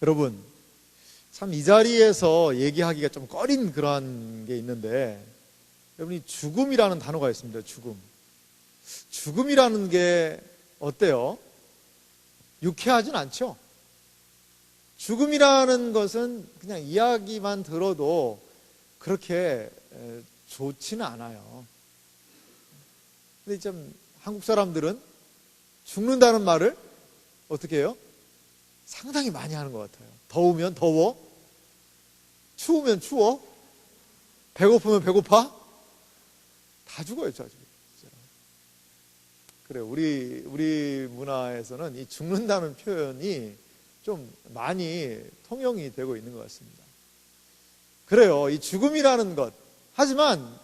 여러분, 참 이 자리에서 얘기하기가 좀 꺼린 그런 게 있는데, 여러분이 죽음이라는 단어가 있습니다. 죽음이라는 게 어때요? 유쾌하진 않죠? 죽음이라는 것은 그냥 이야기만 들어도 그렇게 좋지는 않아요. 근데 좀 한국 사람들은 죽는다는 말을 어떻게 해요? 상당히 많이 하는 것 같아요. 더우면 더워, 추우면 추워, 배고프면 배고파, 다 죽어요, 진짜. 그래요. 우리 문화에서는 이 죽는다는 표현이 좀 많이 통용이 되고 있는 것 같습니다. 그래요. 이 죽음이라는 것. 하지만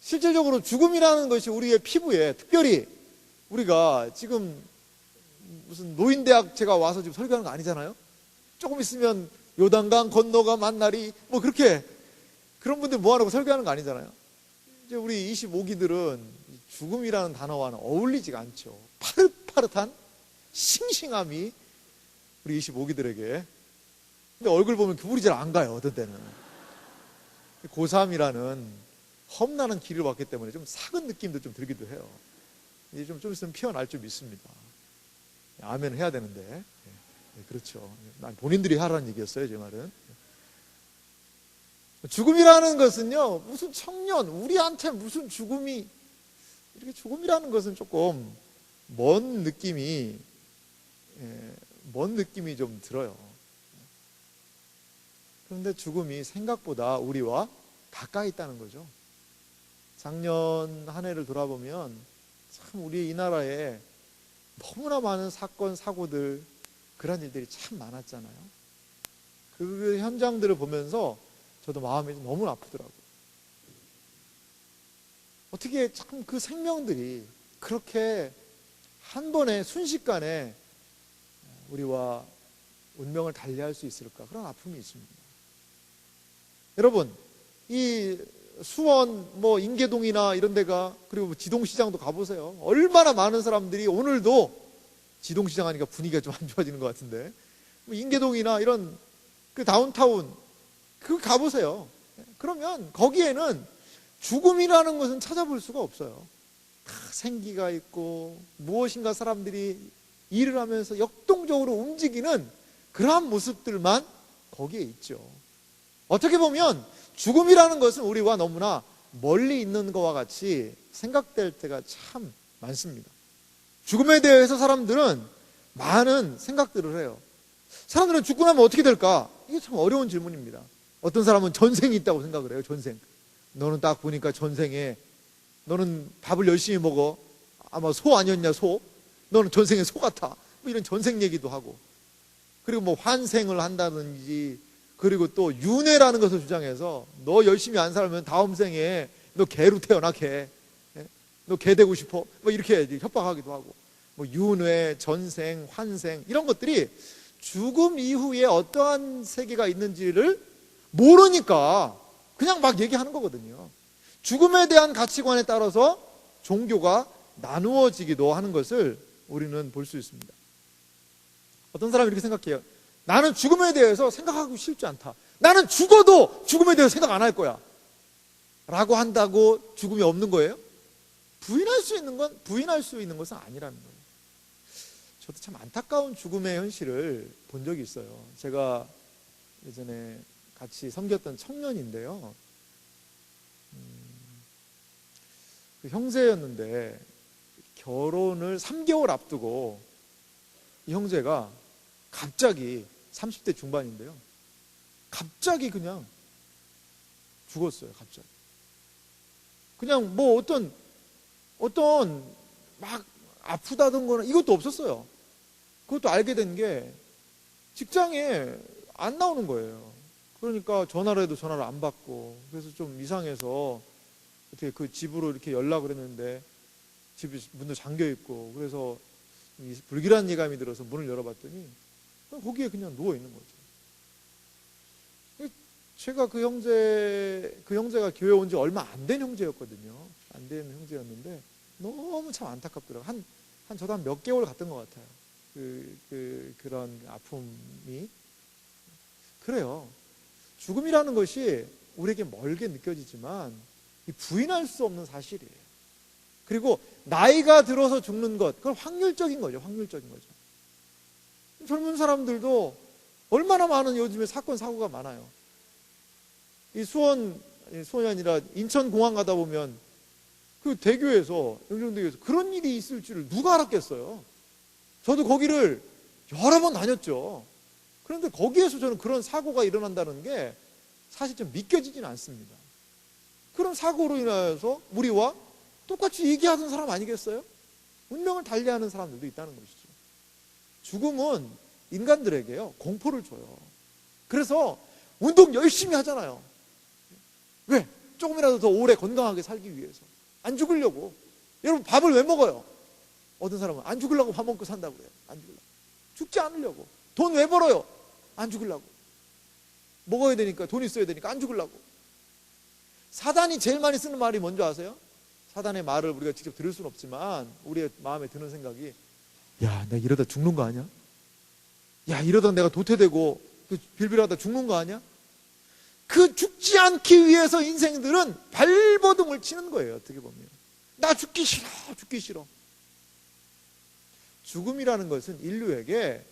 실질적으로 죽음이라는 것이 우리의 피부에, 특별히 우리가 지금 무슨 노인대학 제가 와서 지금 설교하는 거 아니잖아요. 조금 있으면 요단강 건너가 만나리 뭐 그렇게 그런 분들 모아놓고 설교하는 거 아니잖아요. 이제 우리 25기들은 죽음이라는 단어와는 어울리지가 않죠. 파릇파릇한 싱싱함이 우리 25기들에게. 근데 얼굴 보면 그물이 잘 안 가요, 어떤 때는. 고3이라는 험난한 길을 왔기 때문에 좀 삭은 느낌도 좀 들기도 해요. 이제 좀 있으면 피어날 줄 믿습니다. 아멘 해야 되는데. 네, 그렇죠. 본인들이 하라는 얘기였어요, 제 말은. 죽음이라는 것은요, 무슨 청년, 우리한테 무슨 죽음이, 이렇게 죽음이라는 것은 조금 먼 느낌이 좀 들어요. 그런데 죽음이 생각보다 우리와 가까이 있다는 거죠. 작년 한 해를 돌아보면 참 우리 이 나라에 너무나 많은 사건, 사고들, 그런 일들이 참 많았잖아요. 그 현장들을 보면서 저도 마음이 너무 아프더라고요. 어떻게 참 그 생명들이 그렇게 한 번에 순식간에 우리와 운명을 달리할 수 있을까? 그런 아픔이 있습니다. 여러분, 이 수원, 인계동이나 이런 데가, 그리고 지동시장도 가보세요. 얼마나 많은 사람들이 오늘도, 지동시장 하니까 분위기가 좀 안 좋아지는 것 같은데, 인계동이나 이런 그 다운타운, 그거 가보세요. 그러면 거기에는 죽음이라는 것은 찾아볼 수가 없어요. 다 생기가 있고 무엇인가 사람들이 일을 하면서 역동적으로 움직이는 그러한 모습들만 거기에 있죠. 어떻게 보면 죽음이라는 것은 우리와 너무나 멀리 있는 것과 같이 생각될 때가 참 많습니다. 죽음에 대해서 사람들은 많은 생각들을 해요. 사람들은 죽고 나면 어떻게 될까? 이게 참 어려운 질문입니다. 어떤 사람은 전생이 있다고 생각을 해요. 전생. 너는 딱 보니까 전생에 너는 밥을 열심히 먹어. 아마 소 아니었냐, 소? 너는 전생에 소 같아. 이런 전생 얘기도 하고. 그리고 환생을 한다든지, 그리고 또 윤회라는 것을 주장해서 너 열심히 안 살면 다음 생에 너 개로 태어나, 개. 너 개 되고 싶어? 이렇게 협박하기도 하고. 윤회, 전생, 환생 이런 것들이 죽음 이후에 어떠한 세계가 있는지를 모르니까 그냥 막 얘기하는 거거든요. 죽음에 대한 가치관에 따라서 종교가 나누어지기도 하는 것을 우리는 볼 수 있습니다. 어떤 사람이 이렇게 생각해요. 나는 죽음에 대해서 생각하기 싫지 않다. 나는 죽어도 죽음에 대해서 생각 안 할 거야. 라고 한다고 죽음이 없는 거예요? 부인할 수 있는 것은 아니라는 거예요. 저도 참 안타까운 죽음의 현실을 본 적이 있어요. 제가 예전에 같이 섬겼던 청년인데요. 그 형제였는데 결혼을 3개월 앞두고 이 형제가 갑자기 30대 중반인데요. 갑자기 그냥 죽었어요. 갑자기. 그냥 어떤 막 아프다든거나 이것도 없었어요. 그것도 알게 된 게 직장에 안 나오는 거예요. 그러니까 전화를 해도 전화를 안 받고, 그래서 좀 이상해서 어떻게 그 집으로 이렇게 연락을 했는데 집이 문도 잠겨 있고, 그래서 불길한 예감이 들어서 문을 열어봤더니 거기에 그냥 누워 있는 거죠. 제가 그 형제가 교회 온 지 얼마 안 된 형제였거든요. 안 된 형제였는데 너무 참 안타깝더라고요. 저도 한 몇 개월 갔던 것 같아요. 그런 아픔이. 그래요. 죽음이라는 것이 우리에게 멀게 느껴지지만 부인할 수 없는 사실이에요. 그리고 나이가 들어서 죽는 것, 그건 확률적인 거죠. 확률적인 거죠. 젊은 사람들도 얼마나 많은 요즘에 사건 사고가 많아요. 이 수원이 아니라 인천공항 가다 보면 그 대교에서, 영종대교에서 그런 일이 있을 줄을 누가 알았겠어요. 저도 거기를 여러 번 다녔죠. 그런데 거기에서 저는 그런 사고가 일어난다는 게 사실 좀 믿겨지지는 않습니다. 그런 사고로 인하여서 우리와 똑같이 얘기하던 사람 아니겠어요? 운명을 달리하는 사람들도 있다는 것이죠. 죽음은 인간들에게요, 공포를 줘요. 그래서 운동 열심히 하잖아요. 왜? 조금이라도 더 오래 건강하게 살기 위해서. 안 죽으려고. 여러분, 밥을 왜 먹어요? 어떤 사람은 안 죽으려고 밥 먹고 산다고 그래요. 안 죽으려고. 죽지 않으려고. 돈 왜 벌어요? 안 죽으려고. 먹어야 되니까, 돈 있어야 되니까 안 죽으려고. 사단이 제일 많이 쓰는 말이 뭔지 아세요? 사단의 말을 우리가 직접 들을 수는 없지만 우리의 마음에 드는 생각이, 야, 내가 이러다 죽는 거 아니야? 야, 이러다 내가 도태되고 빌빌하다 죽는 거 아니야? 그 죽지 않기 위해서 인생들은 발버둥을 치는 거예요. 어떻게 보면 나 죽기 싫어, 죽기 싫어. 죽음이라는 것은 인류에게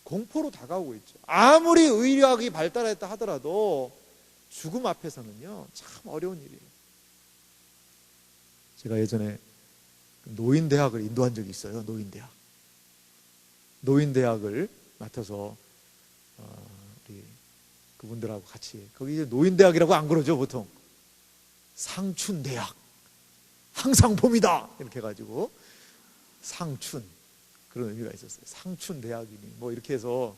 공포로 다가오고 있죠. 아무리 의학이 발달했다 하더라도 죽음 앞에서는요, 참 어려운 일이에요. 제가 예전에 노인대학을 인도한 적이 있어요. 노인대학을 맡아서 우리 그분들하고 같이, 거기 이제 노인대학이라고 안 그러죠, 보통. 상춘대학, 항상 봄이다 이렇게 해가지고 상춘, 그런 의미가 있었어요. 상춘대학이니 뭐 이렇게 해서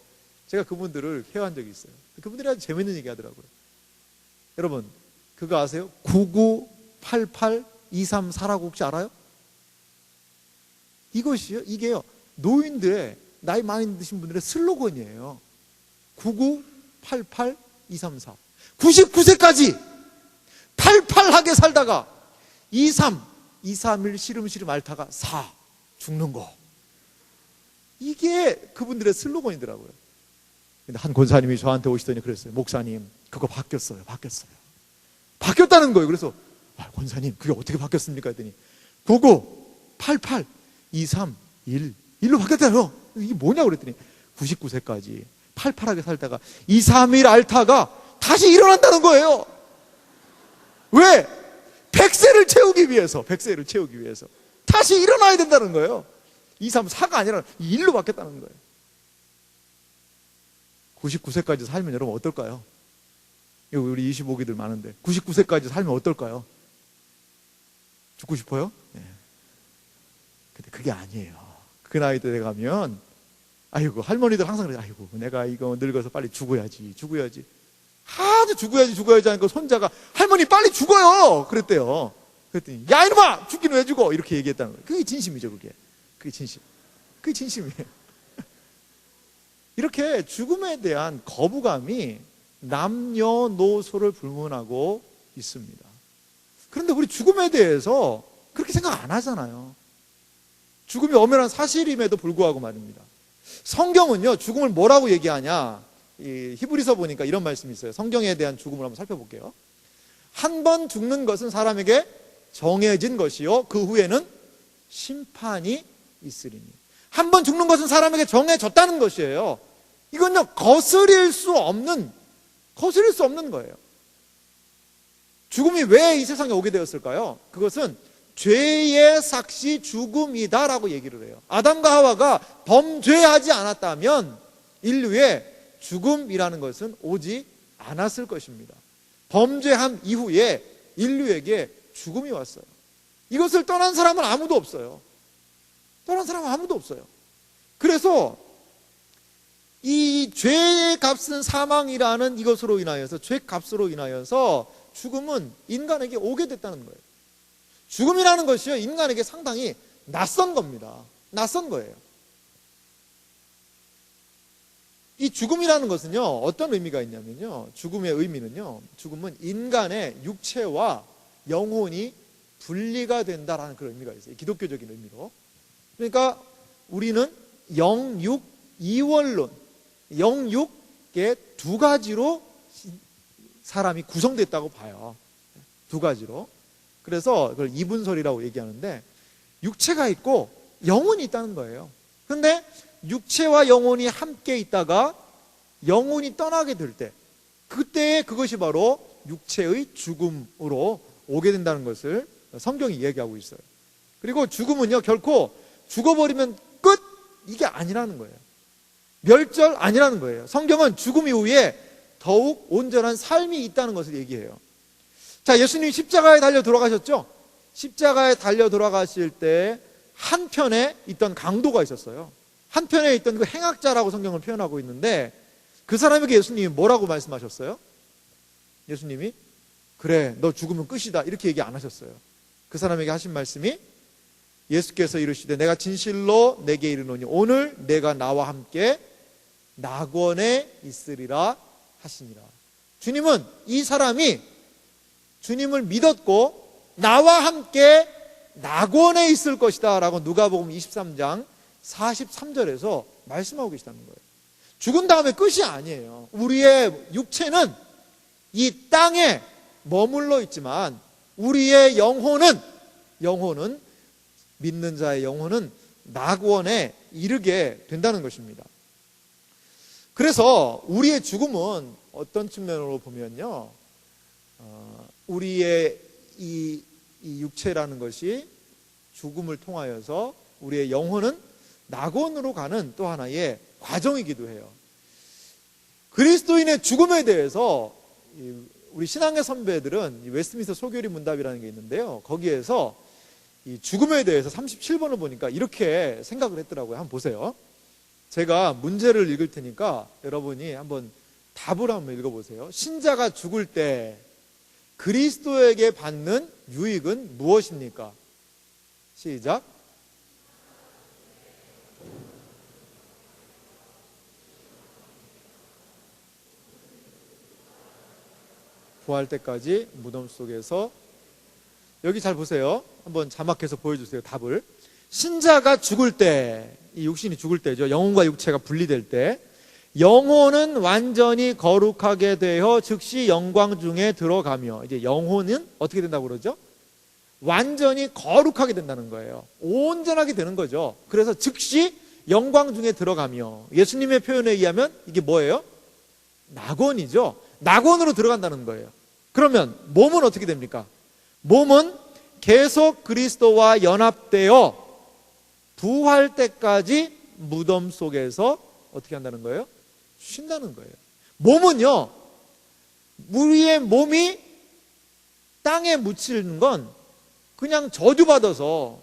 제가 그분들을 회화한 적이 있어요. 그분들이 아주 재밌는 얘기 하더라고요. 여러분, 그거 아세요? 9988234라고 혹시 알아요? 이게요, 노인들의, 나이 많이 드신 분들의 슬로건이에요. 9988234. 99세까지 팔팔하게 살다가 231 시름시름 앓다가 4 죽는 거. 이게 그분들의 슬로건이더라고요. 근데 한 권사님이 저한테 오시더니 그랬어요. 목사님, 그거 바뀌었어요. 바뀌었다는 거예요. 그래서 권사님, 그게 어떻게 바뀌었습니까? 했더니 9988231 1로 바뀌었다요. 이게 뭐냐고 그랬더니 99세까지 팔팔하게 살다가 231 앓다가 다시 일어난다는 거예요. 왜? 100세를 채우기 위해서 다시 일어나야 된다는 거예요. 234가 아니라 1로 바뀌었다는 거예요. 99세까지 살면 여러분 어떨까요? 여기 우리 25기들 많은데 99세까지 살면 어떨까요? 죽고 싶어요? 네. 근데 그게 아니에요. 그 나이 때 가면, 아이고, 할머니들 항상 그래요. 아이고, 내가 이거 늙어서 빨리 죽어야지. 아주 죽어야지 하니까 손자가, 할머니 빨리 죽어요! 그랬대요. 그랬더니, 야, 이놈아! 죽기는 왜 죽어? 이렇게 얘기했다는 거예요. 그게 진심이죠, 그게 진심이에요. 이렇게 죽음에 대한 거부감이 남녀노소를 불문하고 있습니다. 그런데 우리 죽음에 대해서 그렇게 생각 안 하잖아요. 죽음이 엄연한 사실임에도 불구하고 말입니다. 성경은요, 죽음을 뭐라고 얘기하냐? 이 히브리서 보니까 이런 말씀이 있어요. 성경에 대한 죽음을 한번 살펴볼게요. 한 번 죽는 것은 사람에게 정해진 것이요, 그 후에는 심판이 있으리니. 한 번 죽는 것은 사람에게 정해졌다는 것이에요. 이건요, 거스릴 수 없는 거예요. 죽음이 왜 이 세상에 오게 되었을까요? 그것은 죄의 삭시 죽음이다라고 얘기를 해요. 아담과 하와가 범죄하지 않았다면 인류의 죽음이라는 것은 오지 않았을 것입니다. 범죄한 이후에 인류에게 죽음이 왔어요. 이것을 떠난 사람은 아무도 없어요. 그래서 이 죄의 값은 사망이라는 이것으로 인하여서, 죄값으로 인하여서 죽음은 인간에게 오게 됐다는 거예요. 죽음이라는 것이요, 인간에게 상당히 낯선 겁니다. 낯선 거예요. 이 죽음이라는 것은요, 어떤 의미가 있냐면요, 죽음의 의미는요, 죽음은 인간의 육체와 영혼이 분리가 된다라는 그런 의미가 있어요. 기독교적인 의미로. 그러니까 우리는 영육 이원론, 영육 게 두 가지로 사람이 구성됐다고 봐요. 두 가지로. 그래서 그걸 이분설이라고 얘기하는데, 육체가 있고 영혼이 있다는 거예요. 근데 육체와 영혼이 함께 있다가 영혼이 떠나게 될 때, 그때 그것이 바로 육체의 죽음으로 오게 된다는 것을 성경이 이야기하고 있어요. 그리고 죽음은요, 결코 죽어버리면 끝, 이게 아니라는 거예요. 멸절 아니라는 거예요. 성경은 죽음 이후에 더욱 온전한 삶이 있다는 것을 얘기해요. 자, 예수님이 십자가에 달려 돌아가셨죠? 십자가에 달려 돌아가실 때 한편에 있던 강도가 있었어요. 한편에 있던 그 행악자라고 성경을 표현하고 있는데, 그 사람에게 예수님이 뭐라고 말씀하셨어요? 예수님이 그래, 너 죽으면 끝이다, 이렇게 얘기 안 하셨어요. 그 사람에게 하신 말씀이, 예수께서 이르시되 내가 진실로 내게 이르노니 오늘 내가 나와 함께 낙원에 있으리라 하시니라. 주님은 이 사람이 주님을 믿었고 나와 함께 낙원에 있을 것이다 라고 누가복음 23장 43절에서 말씀하고 계시다는 거예요. 죽은 다음에 끝이 아니에요. 우리의 육체는 이 땅에 머물러 있지만 우리의 영혼은 믿는 자의 영혼은 낙원에 이르게 된다는 것입니다. 그래서 우리의 죽음은 어떤 측면으로 보면요, 우리의 이 육체라는 것이 죽음을 통하여서 우리의 영혼은 낙원으로 가는 또 하나의 과정이기도 해요. 그리스도인의 죽음에 대해서 우리 신앙의 선배들은 웨스트민스터 소교리 문답이라는 게 있는데요, 거기에서 이 죽음에 대해서 37번을 보니까 이렇게 생각을 했더라고요. 한번 보세요. 제가 문제를 읽을 테니까 여러분이 한번 답을 한번 읽어보세요. 신자가 죽을 때 그리스도에게 받는 유익은 무엇입니까? 시작. 부활 때까지 무덤 속에서. 여기 잘 보세요. 한번 자막해서 보여주세요. 답을. 신자가 죽을 때, 이 육신이 죽을 때죠. 영혼과 육체가 분리될 때, 영혼은 완전히 거룩하게 되어 즉시 영광 중에 들어가며, 이제 영혼은 어떻게 된다고 그러죠? 완전히 거룩하게 된다는 거예요. 온전하게 되는 거죠. 그래서 즉시 영광 중에 들어가며, 예수님의 표현에 의하면 이게 뭐예요? 낙원이죠. 낙원으로 들어간다는 거예요. 그러면 몸은 어떻게 됩니까? 몸은 계속 그리스도와 연합되어 부활 때까지 무덤 속에서 어떻게 한다는 거예요? 쉰다는 거예요. 몸은요, 우리의 몸이 땅에 묻히는 건 그냥 저주받아서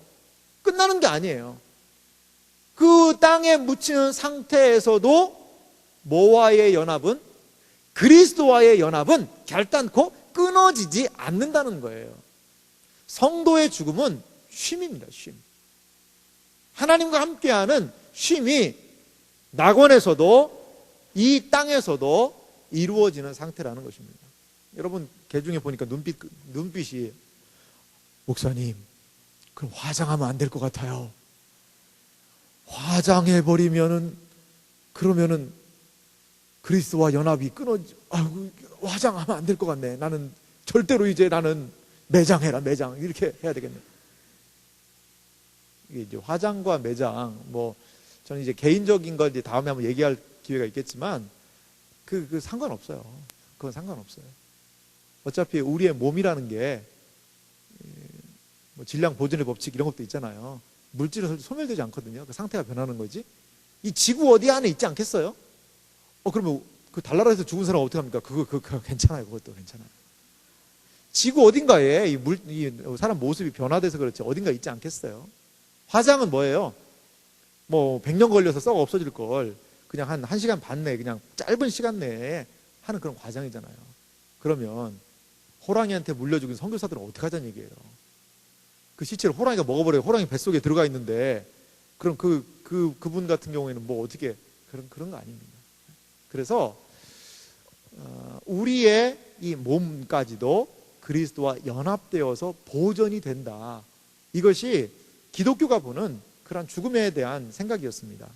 끝나는 게 아니에요. 그 땅에 묻히는 상태에서도 뭐와의 연합은, 그리스도와의 연합은 결단코 끊어지지 않는다는 거예요. 성도의 죽음은 쉼입니다. 쉼. 하나님과 함께하는 쉼이 낙원에서도 이 땅에서도 이루어지는 상태라는 것입니다. 여러분 개중에 보니까 눈빛이, 목사님 그럼 화장하면 안 될 것 같아요. 화장해버리면은 그러면은 그리스도와 연합이 화장하면 안 될 것 같네. 나는 절대로 이제 나는 매장해라, 매장. 이렇게 해야 되겠네. 이게 이제 화장과 매장, 저는 이제 개인적인 걸 이제 다음에 한번 얘기할 기회가 있겠지만, 그 상관없어요. 그건 상관없어요. 어차피 우리의 몸이라는 게, 질량 보존의 법칙 이런 것도 있잖아요. 물질은 소멸되지 않거든요. 그 상태가 변하는 거지. 이 지구 어디 안에 있지 않겠어요? 그러면 그 달나라에서 죽은 사람 어떻게 합니까? 그거 괜찮아요. 그것도 괜찮아요. 지구 어딘가에 이 사람 모습이 변화돼서 그렇지 어딘가 있지 않겠어요? 화장은 뭐예요? 100년 걸려서 썩어 없어질 걸 그냥 한 1시간 반 내에, 그냥 짧은 시간 내에 하는 그런 과정이잖아요. 그러면 호랑이한테 물려 죽은 선교사들은 어떻게 하자는 얘기예요? 그 시체를 호랑이가 먹어버려요. 호랑이 뱃속에 들어가 있는데, 그럼 그분 같은 경우에는 어떻게, 그런 거 아닙니다. 그래서 우리의 이 몸까지도 그리스도와 연합되어서 보존이 된다. 이것이 기독교가 보는 그런 죽음에 대한 생각이었습니다.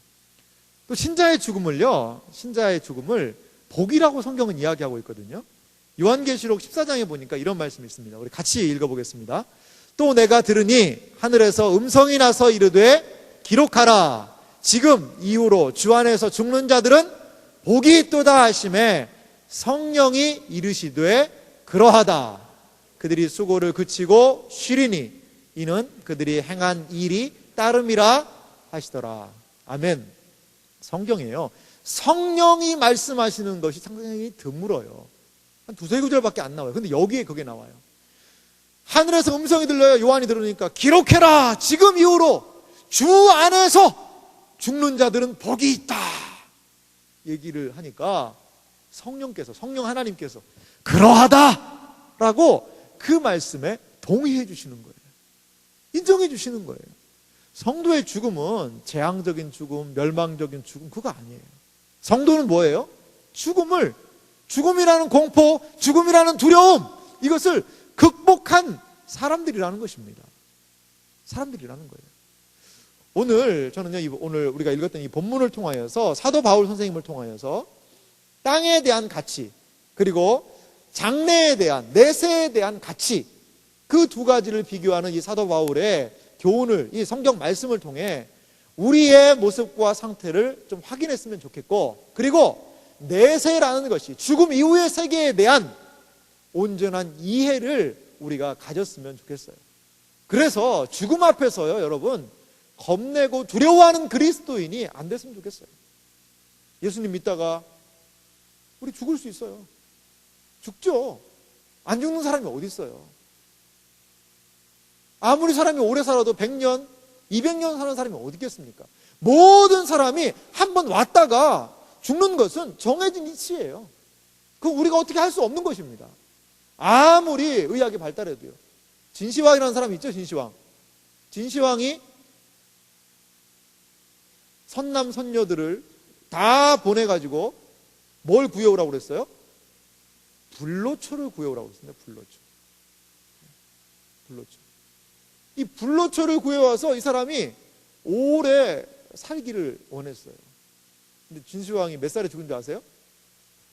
또 신자의 죽음을 복이라고 성경은 이야기하고 있거든요. 요한계시록 14장에 보니까 이런 말씀이 있습니다. 우리 같이 읽어보겠습니다. 또 내가 들으니 하늘에서 음성이 나서 이르되 기록하라. 지금 이후로 주 안에서 죽는 자들은 복이 있도다 하심에 성령이 이르시되 그러하다. 그들이 수고를 그치고 쉬리니 이는 그들이 행한 일이 따름이라 하시더라. 아멘. 성경이에요. 성령이 말씀하시는 것이 상당히 드물어요. 한 두세 구절밖에 안 나와요. 근데 여기에 그게 나와요. 하늘에서 음성이 들려요. 요한이 들으니까 기록해라. 지금 이후로 주 안에서 죽는 자들은 복이 있다. 얘기를 하니까 성령 하나님께서 그러하다라고 그 말씀에 동의해 주시는 거예요. 인정해 주시는 거예요. 성도의 죽음은 재앙적인 죽음, 멸망적인 죽음 그거 아니에요. 성도는 뭐예요? 죽음이라는 공포, 죽음이라는 두려움, 이것을 극복한 사람들이라는 것입니다. 사람들이라는 거예요. 오늘 우리가 읽었던 이 본문을 통하여서 사도 바울 선생님을 통하여서 땅에 대한 가치, 그리고 장래에 대한, 내세에 대한 가치, 그 두 가지를 비교하는 이 사도 바울의 교훈을, 이 성경 말씀을 통해 우리의 모습과 상태를 좀 확인했으면 좋겠고, 그리고 내세라는 것이 죽음 이후의 세계에 대한 온전한 이해를 우리가 가졌으면 좋겠어요. 그래서 죽음 앞에서요, 여러분, 겁내고 두려워하는 그리스도인이 안 됐으면 좋겠어요. 예수님 믿다가 우리 죽을 수 있어요. 죽죠. 안 죽는 사람이 어디 있어요? 아무리 사람이 오래 살아도 100년, 200년 사는 사람이 어디 있겠습니까? 모든 사람이 한번 왔다가 죽는 것은 정해진 이치예요. 그거 우리가 어떻게 할 수 없는 것입니다. 아무리 의학이 발달해도요. 진시황이라는 사람이 있죠, 진시황. 진시황이 선남 선녀들을 다 보내가지고 뭘 구해오라고 그랬어요? 불로초를 구해오라고 그랬습니다. 불로초. 이 불로초를 구해와서 이 사람이 오래 살기를 원했어요. 근데 진시황이 몇 살에 죽은 줄 아세요?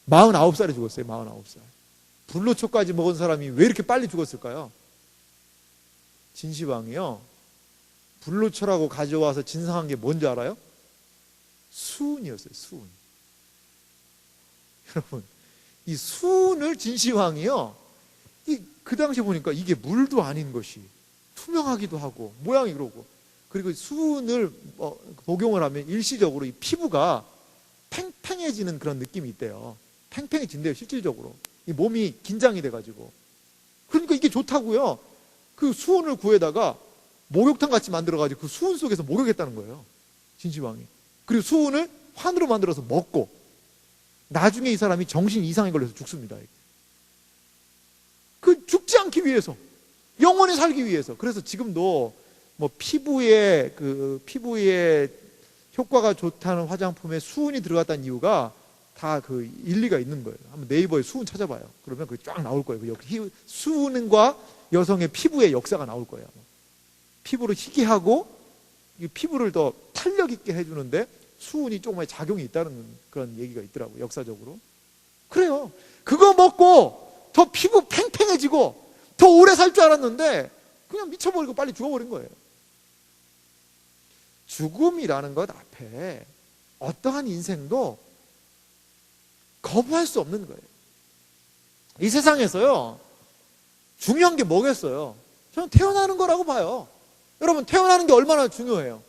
49살에 죽었어요. 49살. 불로초까지 먹은 사람이 왜 이렇게 빨리 죽었을까요? 진시황이요, 불로초라고 가져와서 진상한 게 뭔지 알아요? 수은이었어요. 수은. 여러분, 이 수은을 진시황이요, 그 당시에 보니까 이게 물도 아닌 것이 투명하기도 하고 모양이 그러고, 그리고 수은을 복용을 하면 일시적으로 이 피부가 팽팽해지는 그런 느낌이 있대요. 팽팽해진대요, 실질적으로. 이 몸이 긴장이 돼가지고. 그러니까 이게 좋다고요. 그 수은을 구해다가 목욕탕 같이 만들어가지고 그 수은 속에서 목욕했다는 거예요, 진시황이. 그리고 수은을 환으로 만들어서 먹고, 나중에 이 사람이 정신 이상에 걸려서 죽습니다. 그 죽지 않기 위해서, 영원히 살기 위해서. 그래서 지금도 뭐 피부에 효과가 좋다는 화장품에 수은이 들어갔다는 이유가 다 그 일리가 있는 거예요. 한번 네이버에 수은 찾아봐요. 그러면 그게 쫙 나올 거예요. 수은과 여성의 피부의 역사가 나올 거예요. 피부를 희게 하고 피부를 더 탄력 있게 해주는데 수은이 조금의 작용이 있다는 그런 얘기가 있더라고요, 역사적으로. 그래요. 그거 먹고 더 피부 팽팽해지고 더 오래 살 줄 알았는데 그냥 미쳐버리고 빨리 죽어버린 거예요. 죽음이라는 것 앞에 어떠한 인생도 거부할 수 없는 거예요. 이 세상에서요, 중요한 게 뭐겠어요? 저는 태어나는 거라고 봐요. 여러분, 태어나는 게 얼마나 중요해요.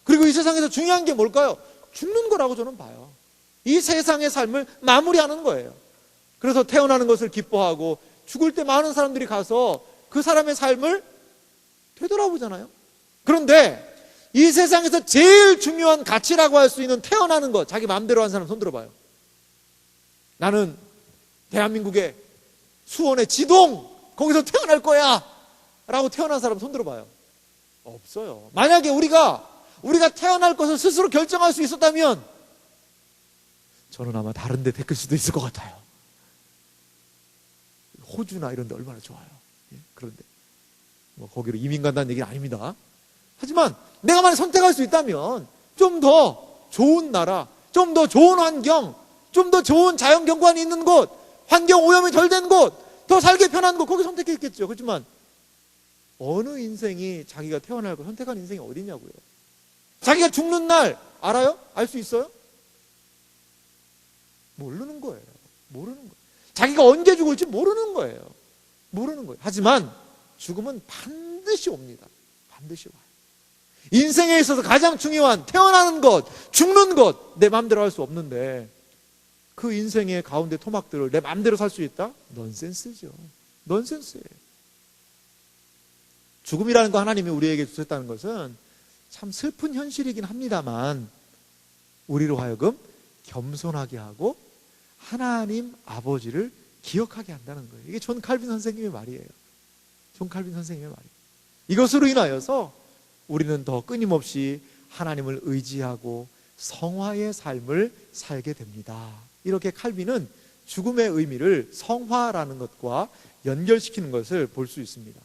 그리고 이 세상에서 중요한 게 뭘까요? 죽는 거라고 저는 봐요. 이 세상의 삶을 마무리하는 거예요. 그래서 태어나는 것을 기뻐하고 죽을 때 많은 사람들이 가서 그 사람의 삶을 되돌아보잖아요. 그런데 이 세상에서 제일 중요한 가치라고 할 수 있는 태어나는 것, 자기 마음대로 한 사람 손 들어봐요. 나는 대한민국의 수원의 지동, 거기서 태어날 거야 라고 태어난 사람 손 들어봐요. 없어요. 만약에 우리가 태어날 것을 스스로 결정할 수 있었다면 저는 아마 다른 데 택할 수도 있을 것 같아요. 호주나 이런 데 얼마나 좋아요. 그런데 뭐 거기로 이민 간다는 얘기는 아닙니다. 하지만 내가 만약 선택할 수 있다면 좀 더 좋은 나라, 좀 더 좋은 환경, 좀 좀 더 좋은 자연 경관이 있는 곳, 환경 오염이 덜 된 곳, 더 살기 편한 곳, 거기 선택했겠죠. 그렇지만 어느 인생이 자기가 태어날 걸 선택한 인생이 어디냐고요. 자기가 죽는 날 알아요? 알 수 있어요? 모르는 거예요. 모르는 거예요. 자기가 언제 죽을지 모르는 거예요. 모르는 거예요. 하지만 죽음은 반드시 옵니다. 반드시 와요. 인생에 있어서 가장 중요한 태어나는 것, 죽는 것, 내 마음대로 할 수 없는데 그 인생의 가운데 토막들을 내 마음대로 살 수 있다? 넌센스죠. 넌센스예요. 죽음이라는 거 하나님이 우리에게 주셨다는 것은 참 슬픈 현실이긴 합니다만 우리로 하여금 겸손하게 하고 하나님 아버지를 기억하게 한다는 거예요. 이게 존 칼빈 선생님의 말이에요. 존 칼빈 선생님의 말이에요. 이것으로 인하여서 우리는 더 끊임없이 하나님을 의지하고 성화의 삶을 살게 됩니다. 이렇게 칼빈은 죽음의 의미를 성화라는 것과 연결시키는 것을 볼 수 있습니다.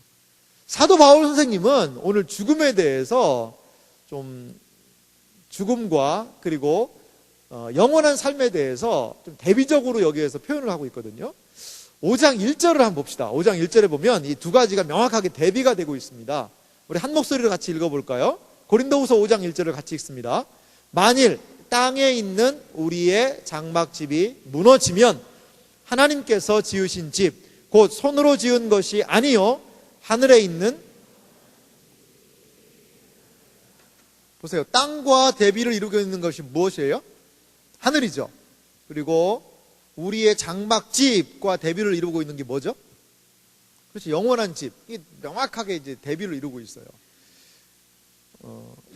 사도 바울 선생님은 오늘 죽음에 대해서 좀 죽음과 그리고 영원한 삶에 대해서 좀 대비적으로 여기에서 표현을 하고 있거든요. 5장 1절을 한번 봅시다. 5장 1절에 보면 이 두 가지가 명확하게 대비가 되고 있습니다. 우리 한 목소리로 같이 읽어볼까요? 고린도후서 5장 1절을 같이 읽습니다. 만일 땅에 있는 우리의 장막집이 무너지면 하나님께서 지으신 집, 곧 손으로 지은 것이 아니요 하늘에 있는, 보세요. 땅과 대비를 이루고 있는 것이 무엇이에요? 하늘이죠. 그리고 우리의 장막집과 대비를 이루고 있는 게 뭐죠? 그렇죠. 영원한 집. 이게 명확하게 이제 대비를 이루고 있어요.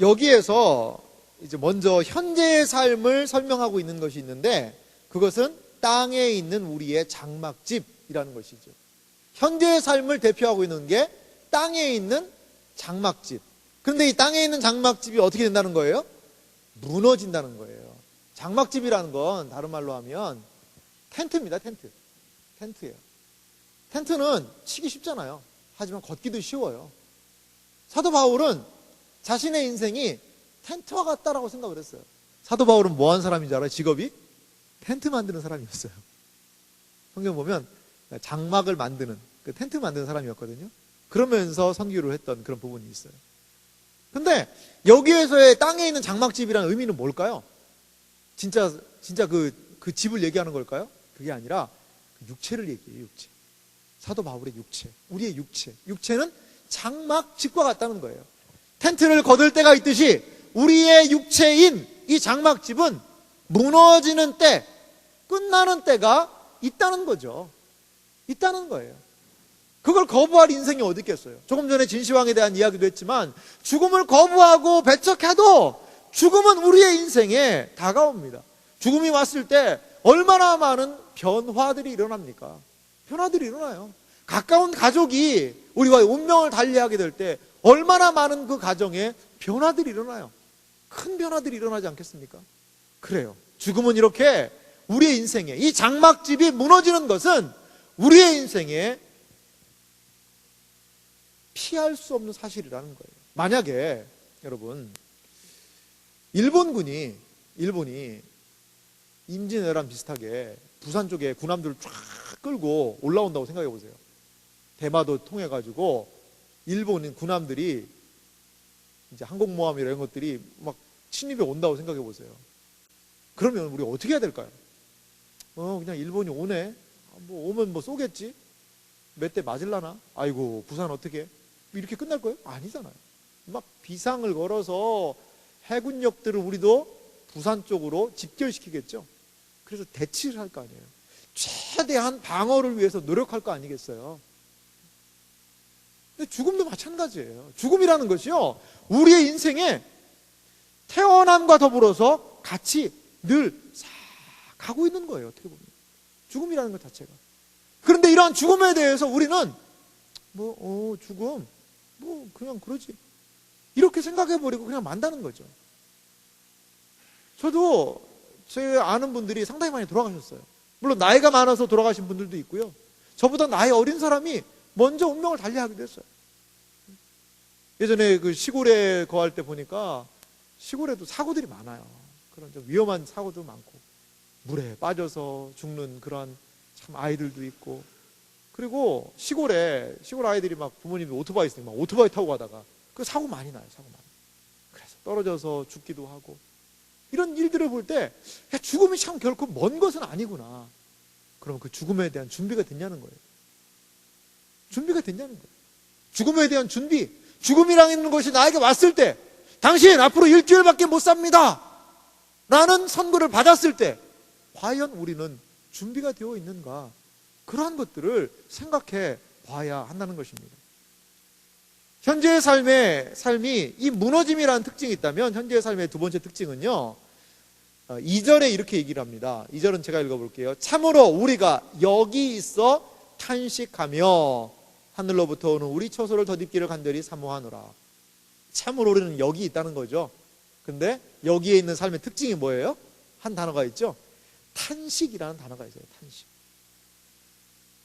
여기에서 이제 먼저 현재의 삶을 설명하고 있는 것이 있는데 그것은 땅에 있는 우리의 장막집이라는 것이죠. 현재의 삶을 대표하고 있는 게 땅에 있는 장막집. 그런데 이 땅에 있는 장막집이 어떻게 된다는 거예요? 무너진다는 거예요. 장막집이라는 건 다른 말로 하면 텐트입니다. 텐트예요. 텐트는 치기 쉽잖아요. 하지만 걷기도 쉬워요. 사도 바울은 자신의 인생이 텐트와 같다라고 생각을 했어요. 사도 바울은 뭐 하는 사람인지 알아요? 직업이? 텐트 만드는 사람이었어요. 성경 보면 장막을 만드는, 그 텐트 만드는 사람이었거든요. 그러면서 선교를 했던 그런 부분이 있어요. 근데 여기에서의 땅에 있는 장막집이라는 의미는 뭘까요? 진짜 그 집을 얘기하는 걸까요? 그게 아니라 육체를 얘기해요. 육체. 사도 바울의 육체, 우리의 육체. 육체는 장막집과 같다는 거예요. 텐트를 거둘 때가 있듯이 우리의 육체인 이 장막집은 무너지는 때, 끝나는 때가 있다는 거죠. 있다는 거예요. 그걸 거부할 인생이 어디 있겠어요? 조금 전에 진시황에 대한 이야기도 했지만 죽음을 거부하고 배척해도 죽음은 우리의 인생에 다가옵니다. 죽음이 왔을 때 얼마나 많은 변화들이 일어납니까? 변화들이 일어나요. 가까운 가족이 우리와 운명을 달리하게 될 때 얼마나 많은 그 가정에 변화들이 일어나요. 큰 변화들이 일어나지 않겠습니까? 그래요. 죽음은 이렇게 우리의 인생에, 이 장막집이 무너지는 것은 우리의 인생에 피할 수 없는 사실이라는 거예요. 만약에 여러분 일본이 임진왜란 비슷하게 부산 쪽에 군함들을 쫙 끌고 올라온다고 생각해 보세요. 대마도 통해 가지고 일본인 군함들이 이제 항공모함이나 이런 것들이 막 침입해 온다고 생각해 보세요. 그러면 우리 어떻게 해야 될까요? 그냥 일본이 오네. 뭐 오면 뭐 쏘겠지. 몇 대 맞을라나? 아이고 부산 어떻게? 이렇게 끝날 거예요? 아니잖아요. 막 비상을 걸어서 해군력들을 우리도 부산 쪽으로 집결시키겠죠. 그래서 대치를 할 거 아니에요. 최대한 방어를 위해서 노력할 거 아니겠어요. 근데 죽음도 마찬가지예요. 죽음이라는 것이요, 우리의 인생에 태어남과 더불어서 같이 늘 가고 있는 거예요. 어떻게 보면 죽음이라는 것 자체가. 그런데 이러한 죽음에 대해서 우리는 죽음 그냥 그러지 이렇게 생각해버리고 그냥 만다는 거죠. 저도 제 아는 분들이 상당히 많이 돌아가셨어요. 물론 나이가 많아서 돌아가신 분들도 있고요, 저보다 나이 어린 사람이 먼저 운명을 달리하기도 했어요. 예전에 그 시골에 거할 때 보니까 시골에도 사고들이 많아요. 그런 좀 위험한 사고도 많고 물에 빠져서 죽는 그런 참 아이들도 있고, 그리고 시골 아이들이 막 부모님이 오토바이 있으니까 막 오토바이 타고 가다가 그 사고 많이 나요. 사고 많이. 그래서 떨어져서 죽기도 하고, 이런 일들을 볼 때 죽음이 참 결코 먼 것은 아니구나. 그럼 그 죽음에 대한 준비가 됐냐는 거예요. 준비가 됐냐는 거예요. 죽음에 대한 준비. 죽음이라는 것이 나에게 왔을 때, 당신 앞으로 일주일밖에 못 삽니다 라는 선고를 받았을 때 과연 우리는 준비가 되어 있는가, 그러한 것들을 생각해 봐야 한다는 것입니다. 현재의 삶이 이 무너짐이라는 특징이 있다면, 현재의 삶의 두 번째 특징은요, 2절에 이렇게 얘기를 합니다. 2절은 제가 읽어볼게요. 참으로 우리가 여기 있어 탄식하며 하늘로부터 오는 우리 처소를 덧입기를 간절히 사모하노라. 참으로 우리는 여기 있다는 거죠. 근데 여기에 있는 삶의 특징이 뭐예요? 한 단어가 있죠. 탄식이라는 단어가 있어요. 탄식.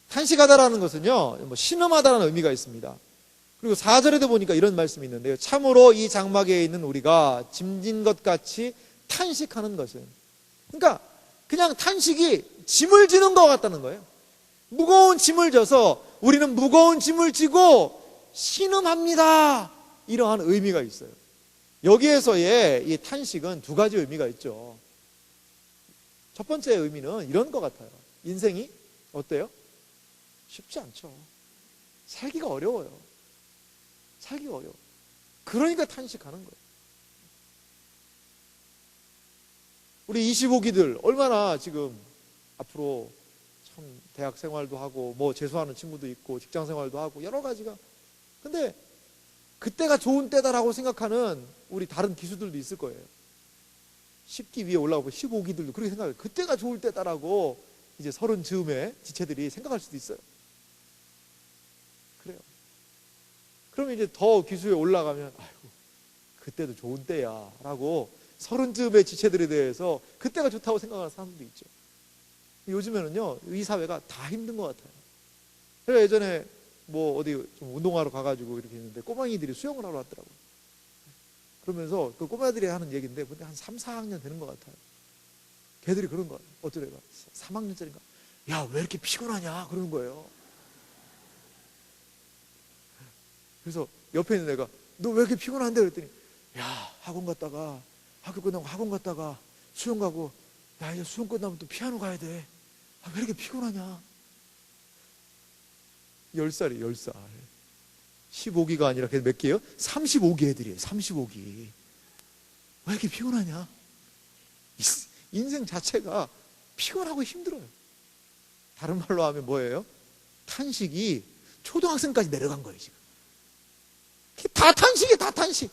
탄식하다라는 것은요, 신음하다라는 의미가 있습니다. 그리고 4절에도 보니까 이런 말씀이 있는데요. 참으로 이 장막에 있는 우리가 짐진 것 같이 탄식하는 것은, 그러니까 그냥 탄식이 짐을 지는 것 같다는 거예요. 무거운 짐을 져서 우리는 무거운 짐을 지고 신음합니다, 이러한 의미가 있어요. 여기에서의 이 탄식은 두 가지 의미가 있죠. 첫 번째 의미는 이런 것 같아요. 인생이 어때요? 쉽지 않죠. 살기가 어려워요. 살기가 어려워. 그러니까 탄식하는 거예요. 우리 25기들 얼마나 지금 앞으로 참 대학 생활도 하고 뭐 재수하는 친구도 있고 직장 생활도 하고 여러 가지가, 근데 그때가 좋은 때다라고 생각하는 우리 다른 기수들도 있을 거예요. 10기 위에 올라오고 15기들도 그렇게 생각해요. 그때가 좋을 때다라고 이제 30 즈음에 지체들이 생각할 수도 있어요. 그래요. 그러면 이제 더 기수에 올라가면 아이고 그때도 좋은 때야 라고 30 즈음의 지체들에 대해서 그때가 좋다고 생각하는 사람들도 있죠. 요즘에는요, 이 사회가 다 힘든 것 같아요. 제가 예전에 뭐 어디 좀 운동하러 가가지고 이렇게 했는데 꼬맹이들이 수영을 하러 왔더라고요. 그러면서 그 꼬마들이 하는 얘기인데 근데 한 3, 4학년 되는 것 같아요. 걔들이 그런 거예요. 어쩌래가 3학년짜리인가? 야, 왜 이렇게 피곤하냐? 그러는 거예요. 그래서 옆에 있는 애가 너 왜 이렇게 피곤한데? 그랬더니 야, 학교 끝나고 학원 갔다가 수영 가고, 야, 이제 수영 끝나면 또 피아노 가야 돼. 아, 왜 이렇게 피곤하냐? 10살이에요, 10살. 15기가 아니라 몇 개예요? 35기 애들이에요. 35기. 왜 이렇게 피곤하냐? 인생 자체가 피곤하고 힘들어요. 다른 말로 하면 뭐예요? 탄식이 초등학생까지 내려간 거예요, 지금. 다 탄식이에요, 다 탄식.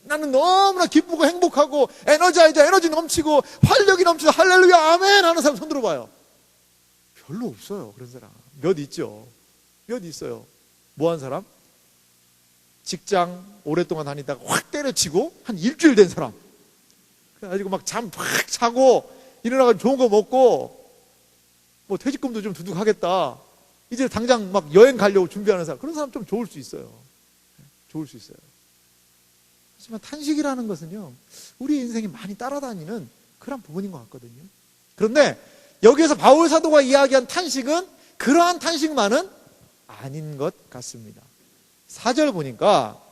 나는 너무나 기쁘고 행복하고 에너지 넘치고 활력이 넘치고 할렐루야 아멘 하는 사람 손 들어봐요. 별로 없어요, 그런 사람. 몇 있죠. 몇 있어요. 뭐 한 사람? 직장 오랫동안 다니다가 확 때려치고 한 일주일 된 사람. 그래가지고 막 잠 팍 자고 일어나서 좋은 거 먹고 뭐 퇴직금도 좀 두둑하겠다, 이제 당장 막 여행 가려고 준비하는 사람. 그런 사람 좀 좋을 수 있어요. 좋을 수 있어요. 하지만 탄식이라는 것은요, 우리 인생이 많이 따라다니는 그런 부분인 것 같거든요. 그런데 여기에서 바울 사도가 이야기한 탄식은 그러한 탄식만은 아닌 것 같습니다. 4절 보니까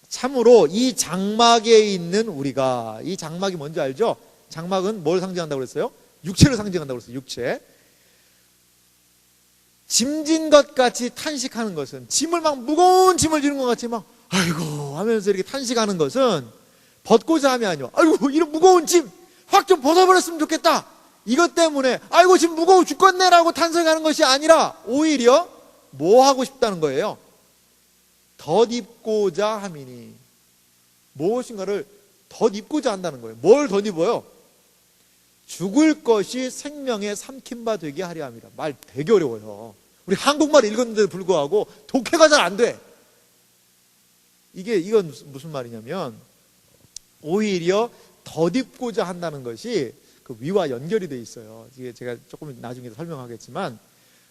참으로 이 장막에 있는 우리가, 이 장막이 뭔지 알죠? 장막은 뭘 상징한다고 그랬어요? 육체를 상징한다고 그랬어요. 육체. 짐진 것 같이 탄식하는 것은, 짐을 막 무거운 짐을 지는 것 같이 막 아이고 하면서 이렇게 탄식하는 것은 벗고자 함이 아니요, 아이고 이런 무거운 짐 확 좀 벗어버렸으면 좋겠다, 이것 때문에 아이고 지금 무거워 죽겠네라고 탄식하는 것이 아니라 오히려 뭐 하고 싶다는 거예요? 덧입고자 함이니. 무엇인가를 덧입고자 한다는 거예요. 뭘 덧입어요? 죽을 것이 생명의 삼킴바 되게 하려 함이라. 말 되게 어려워요. 우리 한국말 읽었는데도 불구하고 독해가 잘 안 돼. 이건 무슨 말이냐면, 오히려 덧입고자 한다는 것이 그 위와 연결이 돼 있어요. 이게 제가 조금 나중에 설명하겠지만,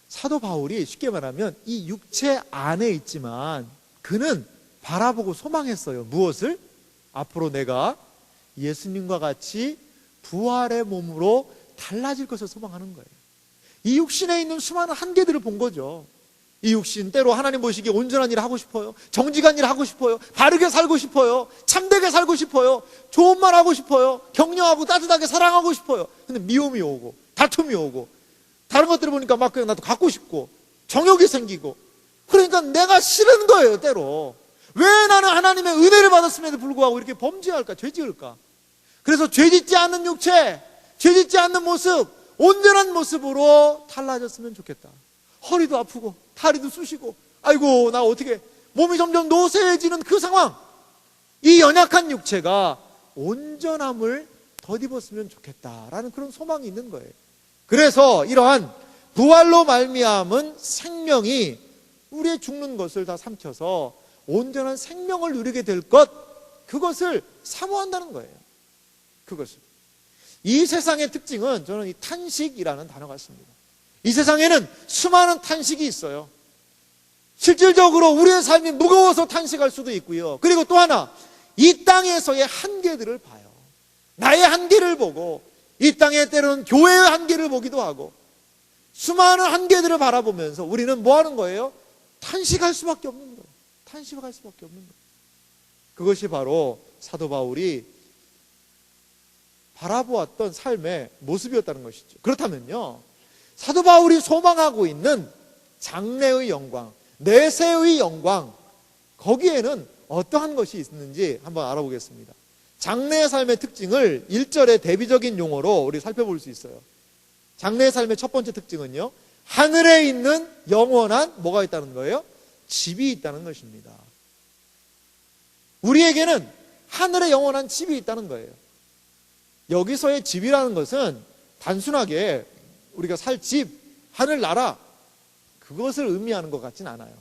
사도 바울이 쉽게 말하면 이 육체 안에 있지만 그는 바라보고 소망했어요. 무엇을? 앞으로 내가 예수님과 같이 부활의 몸으로 달라질 것을 소망하는 거예요. 이 육신에 있는 수많은 한계들을 본 거죠. 이 육신 때로 하나님 보시기에 온전한 일을 하고 싶어요. 정직한 일을 하고 싶어요. 바르게 살고 싶어요. 참되게 살고 싶어요. 좋은 말 하고 싶어요. 격려하고 따뜻하게 사랑하고 싶어요. 근데 미움이 오고 다툼이 오고 다른 것들을 보니까 막 그냥 나도 갖고 싶고 정욕이 생기고, 그러니까 내가 싫은 거예요. 때로 왜 나는 하나님의 은혜를 받았음에도 불구하고 이렇게 범죄할까, 죄지을까? 그래서 죄짓지 않는 육체, 죄짓지 않는 모습, 온전한 모습으로 달라졌으면 좋겠다. 허리도 아프고 다리도 쑤시고, 아이고 나 어떻게, 몸이 점점 노쇠해지는 그 상황, 이 연약한 육체가 온전함을 덧입었으면 좋겠다라는 그런 소망이 있는 거예요. 그래서 이러한 부활로 말미암은 생명이 우리의 죽는 것을 다 삼켜서 온전한 생명을 누리게 될 것, 그것을 사모한다는 거예요. 그것을. 이 세상의 특징은 저는 이 탄식이라는 단어가 있습니다. 이 세상에는 수많은 탄식이 있어요. 실질적으로 우리의 삶이 무거워서 탄식할 수도 있고요. 그리고 또 하나, 이 땅에서의 한계들을 봐요. 나의 한계를 보고, 이 땅에 때로는 교회의 한계를 보기도 하고, 수많은 한계들을 바라보면서 우리는 뭐 하는 거예요? 탄식할 수밖에 없는 거예요. 탄식할 수밖에 없는 거예요. 그것이 바로 사도 바울이 바라보았던 삶의 모습이었다는 것이죠. 그렇다면요, 사도 바울이 소망하고 있는 장래의 영광, 내세의 영광, 거기에는 어떠한 것이 있는지 한번 알아보겠습니다. 장래의 삶의 특징을 1절의 대비적인 용어로 우리 살펴볼 수 있어요. 장래의 삶의 첫 번째 특징은요, 하늘에 있는 영원한 뭐가 있다는 거예요? 집이 있다는 것입니다. 우리에게는 하늘에 영원한 집이 있다는 거예요. 여기서의 집이라는 것은 단순하게 우리가 살 집, 하늘나라, 그것을 의미하는 것 같진 않아요.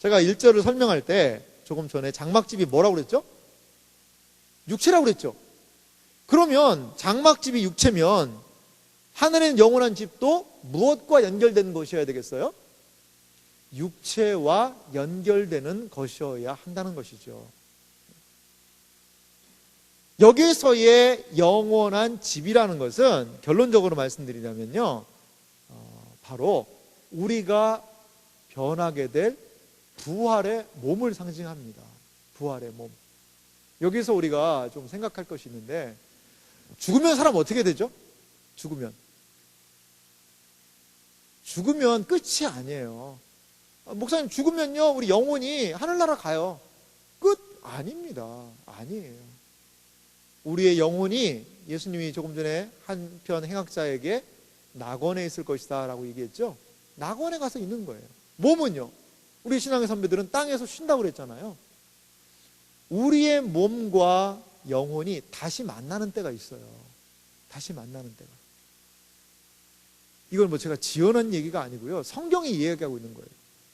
제가 1절을 설명할 때 조금 전에 장막집이 뭐라고 그랬죠? 육체라고 그랬죠. 그러면 장막집이 육체면 하늘에 있는 영원한 집도 무엇과 연결된 것이어야 되겠어요? 육체와 연결되는 것이어야 한다는 것이죠. 여기서의 영원한 집이라는 것은 결론적으로 말씀드리자면요, 바로 우리가 변하게 될 부활의 몸을 상징합니다. 부활의 몸. 여기서 우리가 좀 생각할 것이 있는데, 죽으면 사람 어떻게 되죠? 죽으면 끝이 아니에요. 목사님, 죽으면요 우리 영혼이 하늘나라 가요. 끝? 아닙니다. 아니에요. 우리의 영혼이, 예수님이 조금 전에 한편 행악자에게 낙원에 있을 것이다 라고 얘기했죠. 낙원에 가서 있는 거예요. 몸은요, 우리 신앙의 선배들은 땅에서 쉰다고 그랬잖아요. 우리의 몸과 영혼이 다시 만나는 때가 있어요. 다시 만나는 때가. 이건 뭐 제가 지어낸 얘기가 아니고요, 성경이 이야기하고 있는 거예요.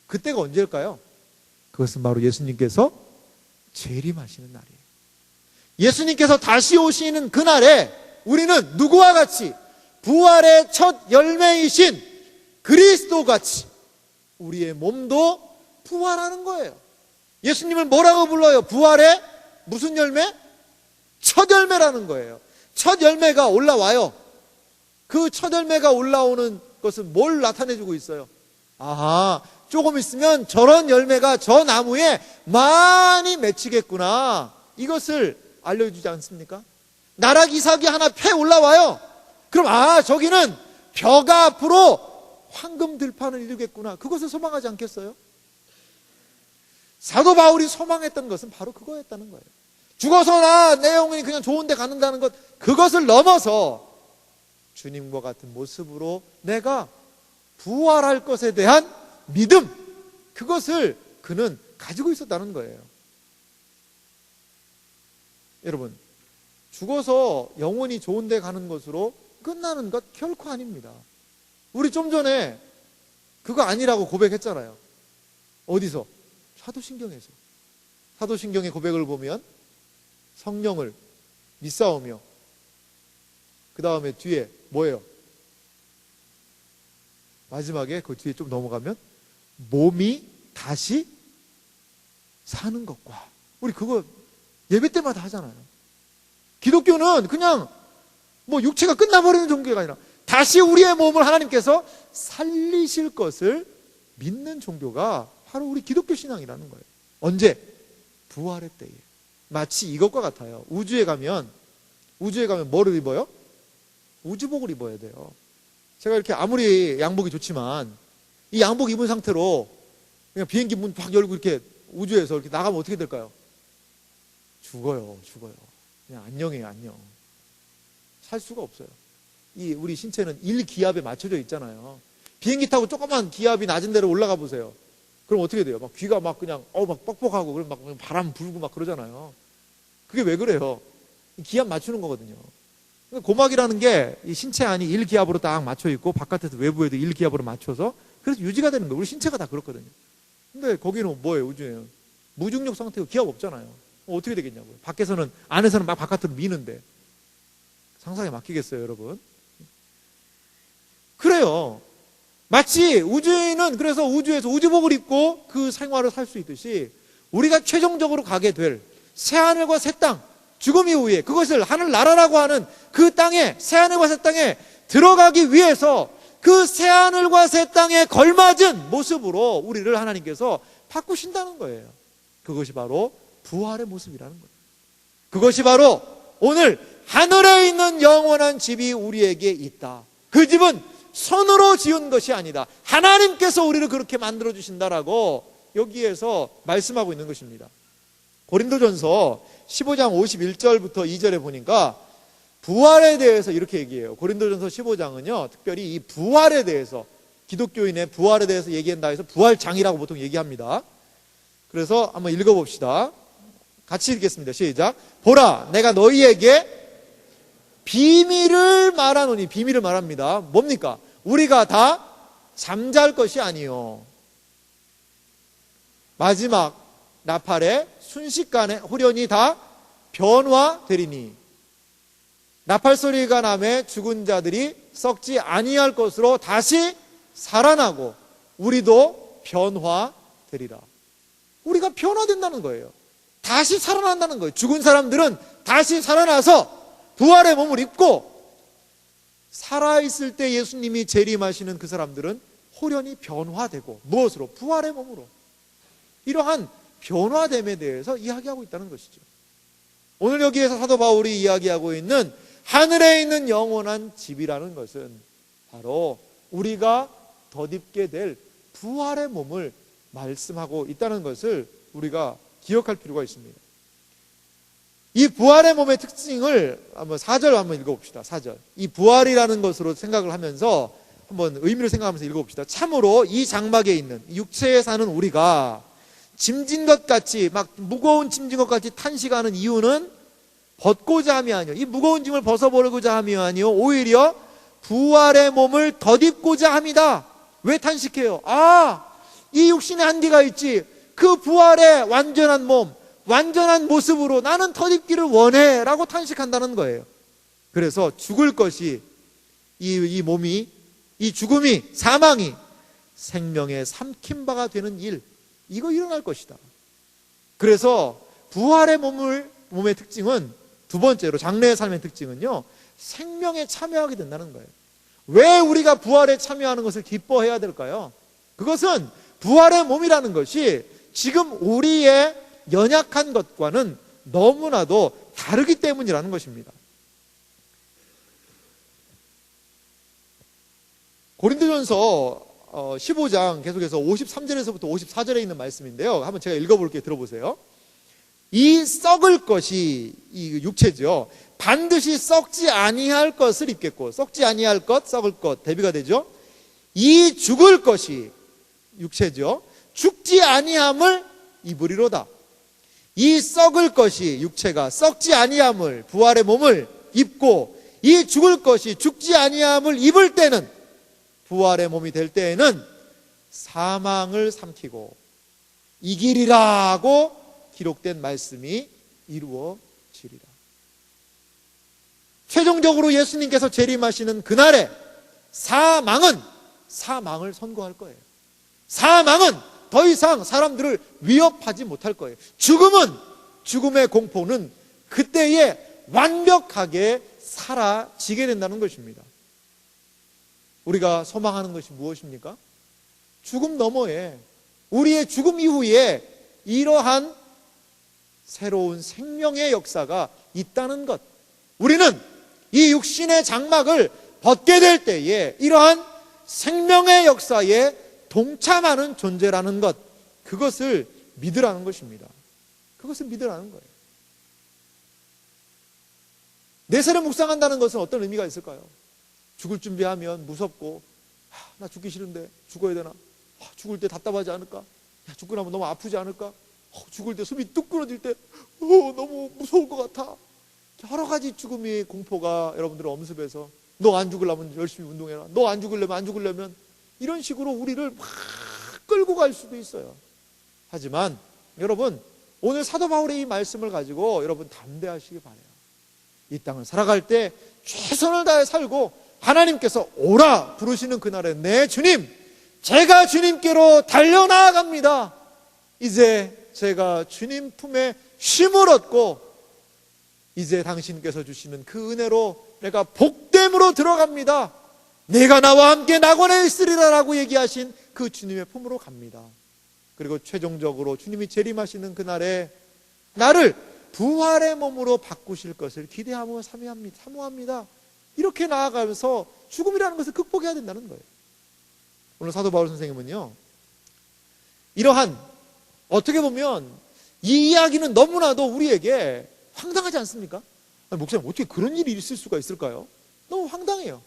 그때가 언제일까요? 그것은 바로 예수님께서 재림하시는 날이에요. 예수님께서 다시 오시는 그날에 우리는 누구와 같이 부활의 첫 열매이신 그리스도 같이 우리의 몸도 부활하는 거예요. 예수님을 뭐라고 불러요? 부활의 무슨 열매? 첫 열매라는 거예요. 첫 열매가 올라와요. 그 첫 열매가 올라오는 것은 뭘 나타내주고 있어요? 아하, 조금 있으면 저런 열매가 저 나무에 많이 맺히겠구나, 이것을 알려주지 않습니까? 나락이삭이 하나 패 올라와요. 그럼 저기는 벼가 앞으로 황금 들판을 이루겠구나, 그것을 소망하지 않겠어요? 사도 바울이 소망했던 것은 바로 그거였다는 거예요. 죽어서 내 영혼이 그냥 좋은 데 가는다는 것, 그것을 넘어서 주님과 같은 모습으로 내가 부활할 것에 대한 믿음, 그것을 그는 가지고 있었다는 거예요. 여러분, 죽어서 영혼이 좋은 데 가는 것으로 끝나는 것 결코 아닙니다. 우리 좀 전에 그거 아니라고 고백했잖아요. 어디서? 사도신경에서. 사도신경의 고백을 보면 성령을 믿사오며, 그 다음에 뒤에 뭐예요? 마지막에 그 뒤에 좀 넘어가면 몸이 다시 사는 것과, 우리 그거 예배 때마다 하잖아요. 기독교는 그냥 뭐 육체가 끝나버리는 종교가 아니라 다시 우리의 몸을 하나님께서 살리실 것을 믿는 종교가 바로 우리 기독교 신앙이라는 거예요. 언제? 부활의 때에. 마치 이것과 같아요. 우주에 가면 뭐를 입어요? 우주복을 입어야 돼요. 제가 이렇게 아무리 양복이 좋지만 이 양복 입은 상태로 그냥 비행기 문 팍 열고 이렇게 우주에서 이렇게 나가면 어떻게 될까요? 죽어요. 그냥 안녕이에요, 안녕. 살 수가 없어요. 이 우리 신체는 1기압에 맞춰져 있잖아요. 비행기 타고 조그만 기압이 낮은 데로 올라가 보세요. 그럼 어떻게 돼요? 막 귀가 막 그냥 막 뻑뻑하고 그럼 막 바람 불고 막 그러잖아요. 그게 왜 그래요? 기압 맞추는 거거든요. 고막이라는 게 이 신체 안이 1기압으로 딱 맞춰 있고 바깥에서 외부에도 1기압으로 맞춰서 그래서 유지가 되는 거예요. 우리 신체가 다 그렇거든요. 근데 거기는 뭐예요? 우주에는 무중력 상태고 기압 없잖아요. 어떻게 되겠냐고요. 밖에서는 안에서는 막 바깥으로 미는데 상상에 맡기겠어요, 여러분? 그래요. 마치 우주인은 그래서 우주에서 우주복을 입고 그 생활을 살 수 있듯이 우리가 최종적으로 가게 될 새하늘과 새 땅, 죽음 이후에 그것을 하늘나라라고 하는 그 땅에, 새하늘과 새 땅에 들어가기 위해서 그 새하늘과 새 땅에 걸맞은 모습으로 우리를 하나님께서 바꾸신다는 거예요. 그것이 바로 부활의 모습이라는 거예요. 그것이 바로 오늘 하늘에 있는 영원한 집이 우리에게 있다. 그 집은 손으로 지은 것이 아니다. 하나님께서 우리를 그렇게 만들어 주신다라고 여기에서 말씀하고 있는 것입니다. 고린도전서 15장 51절부터 2절에 보니까 부활에 대해서 이렇게 얘기해요. 고린도전서 15장은요 특별히 이 부활에 대해서, 기독교인의 부활에 대해서 얘기한다 해서 부활장이라고 보통 얘기합니다. 그래서 한번 읽어봅시다. 같이 읽겠습니다. 시작. 보라, 내가 너희에게 비밀을 말하노니. 비밀을 말합니다. 뭡니까? 우리가 다 잠잘 것이 아니요, 마지막 나팔에 순식간에 호련히 다 변화되리니 나팔 소리가 나매 죽은 자들이 썩지 아니할 것으로 다시 살아나고 우리도 변화되리라. 우리가 변화된다는 거예요. 다시 살아난다는 거예요. 죽은 사람들은 다시 살아나서 부활의 몸을 입고, 살아있을 때 예수님이 재림하시는 그 사람들은 호련히 변화되고, 무엇으로? 부활의 몸으로. 이러한 변화됨에 대해서 이야기하고 있다는 것이죠. 오늘 여기에서 사도 바울이 이야기하고 있는 하늘에 있는 영원한 집이라는 것은 바로 우리가 덧입게 될 부활의 몸을 말씀하고 있다는 것을 우리가 기억할 필요가 있습니다. 이 부활의 몸의 특징을 한번 4절 한번 읽어봅시다. 4절. 이 부활이라는 것으로 생각을 하면서 한번 의미를 생각하면서 읽어봅시다. 참으로 이 장막에 있는 육체에 사는 우리가 짐진 것 같이, 막 무거운 짐진 것 같이 탄식하는 이유는 벗고자 함이 아니요, 이 무거운 짐을 벗어버리고자 함이 아니요, 오히려 부활의 몸을 덧입고자 함이다. 왜 탄식해요? 이 육신에 한계가 있지. 그 부활의 완전한 몸, 완전한 모습으로 나는 덧입기를 원해 라고 탄식한다는 거예요. 그래서 죽을 것이, 이 몸이, 이 죽음이, 사망이 생명의 삼킨 바가 되는 일, 이거 일어날 것이다. 그래서 부활의 몸의 특징은, 두 번째로 장래의 삶의 특징은요, 생명에 참여하게 된다는 거예요. 왜 우리가 부활에 참여하는 것을 기뻐해야 될까요? 그것은 부활의 몸이라는 것이 지금 우리의 연약한 것과는 너무나도 다르기 때문이라는 것입니다. 고린도전서 15장 계속해서 53절에서부터 54절에 있는 말씀인데요, 한번 제가 읽어볼게요. 들어보세요. 이 썩을 것이, 이 육체죠, 반드시 썩지 아니할 것을 입겠고, 썩지 아니할 것, 썩을 것 대비가 되죠. 이 죽을 것이, 육체죠, 죽지 아니함을 입으리로다. 이 썩을 것이, 육체가 썩지 아니함을, 부활의 몸을 입고, 이 죽을 것이 죽지 아니함을 입을 때는, 부활의 몸이 될 때에는 사망을 삼키고 이기리라고 기록된 말씀이 이루어지리라. 최종적으로 예수님께서 재림하시는 그날에 사망은 사망을 선고할 거예요. 사망은 더 이상 사람들을 위협하지 못할 거예요. 죽음은, 죽음의 공포는 그때에 완벽하게 사라지게 된다는 것입니다. 우리가 소망하는 것이 무엇입니까? 죽음 너머에, 우리의 죽음 이후에 이러한 새로운 생명의 역사가 있다는 것. 우리는 이 육신의 장막을 벗게 될 때에 이러한 생명의 역사에 동참하는 존재라는 것, 그것을 믿으라는 것입니다. 그것을 믿으라는 거예요. 내세를 묵상한다는 것은 어떤 의미가 있을까요? 죽을 준비하면 무섭고, 나 죽기 싫은데 죽어야 되나? 죽을 때 답답하지 않을까? 죽고 나면 너무 아프지 않을까? 죽을 때 숨이 뚝 끊어질 때 너무 무서울 것 같아. 여러 가지 죽음의 공포가 여러분들을 엄습해서, 너 안 죽으려면 열심히 운동해라, 너 안 죽으려면 이런 식으로 우리를 막 끌고 갈 수도 있어요. 하지만 여러분, 오늘 사도 바울의 이 말씀을 가지고 여러분 담대하시기 바라요. 이 땅을 살아갈 때 최선을 다해 살고, 하나님께서 오라 부르시는 그날에, 내 주님, 제가 주님께로 달려나아갑니다. 이제 제가 주님 품에 쉼을 얻고, 이제 당신께서 주시는 그 은혜로 내가 복됨으로 들어갑니다. 내가 나와 함께 낙원에 있으리라 라고 얘기하신 그 주님의 품으로 갑니다. 그리고 최종적으로 주님이 재림하시는 그날에 나를 부활의 몸으로 바꾸실 것을 기대하며 사모합니다. 이렇게 나아가면서 죽음이라는 것을 극복해야 된다는 거예요. 오늘 사도 바울 선생님은요, 이러한, 어떻게 보면 이 이야기는 너무나도 우리에게 황당하지 않습니까? 아니, 목사님, 어떻게 그런 일이 있을 수가 있을까요? 너무 황당해요.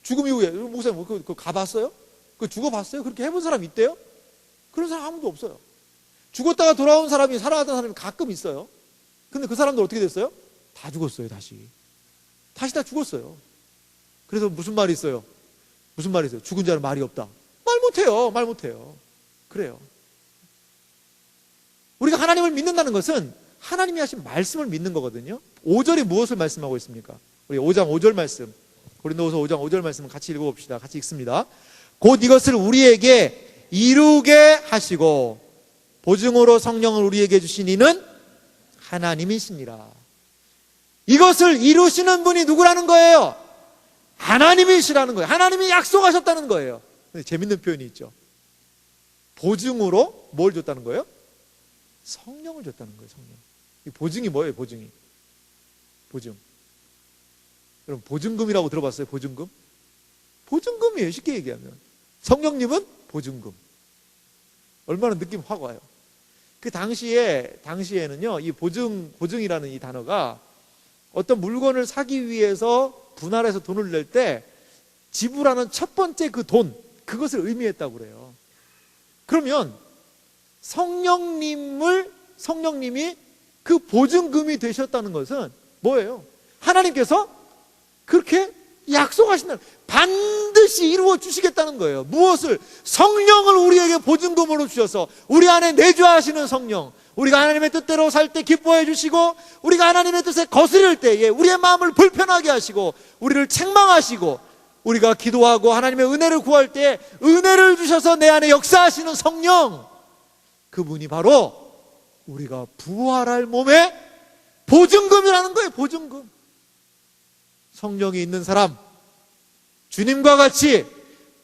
죽음 이후에, 목사님, 그거 가봤어요? 그거 죽어봤어요? 그렇게 해본 사람이 있대요? 그런 사람 아무도 없어요. 죽었다가 돌아온 사람이, 살아가던 사람이 가끔 있어요. 근데 그 사람들 어떻게 됐어요? 다 죽었어요. 다시 다 죽었어요. 그래서 무슨 말이 있어요? 죽은 자는 말이 없다. 말 못해요. 그래요. 우리가 하나님을 믿는다는 것은 하나님이 하신 말씀을 믿는 거거든요. 5절이 무엇을 말씀하고 있습니까? 우리 5장 5절 말씀, 고린도후서 5장 5절 말씀을 같이 읽어봅시다. 같이 읽습니다. 곧 이것을 우리에게 이루게 하시고 보증으로 성령을 우리에게 주신 이는 하나님이시니라. 이것을 이루시는 분이 누구라는 거예요? 하나님이시라는 거예요. 하나님이 약속하셨다는 거예요. 근데 재밌는 표현이 있죠. 보증으로 뭘 줬다는 거예요? 성령을 줬다는 거예요. 성령. 이 보증이 뭐예요? 보증. 여러분, 보증금이라고 들어봤어요? 보증금? 보증금이에요. 쉽게 얘기하면. 성령님은 보증금. 얼마나 느낌 확 와요. 그 당시에는요, 이 보증이라는 이 단어가 어떤 물건을 사기 위해서 분할해서 돈을 낼 때 지불하는 첫 번째 그 돈, 그것을 의미했다고 그래요. 그러면 성령님이 그 보증금이 되셨다는 것은 뭐예요? 하나님께서 그렇게 약속하신다는, 반드시 이루어 주시겠다는 거예요. 무엇을? 성령을 우리에게 보증금으로 주셔서 우리 안에 내주하시는 성령, 우리가 하나님의 뜻대로 살 때 기뻐해 주시고, 우리가 하나님의 뜻에 거스릴 때에 우리의 마음을 불편하게 하시고 우리를 책망하시고, 우리가 기도하고 하나님의 은혜를 구할 때 은혜를 주셔서 내 안에 역사하시는 성령, 그분이 바로 우리가 부활할 몸의 보증금이라는 거예요. 보증금. 성령이 있는 사람, 주님과 같이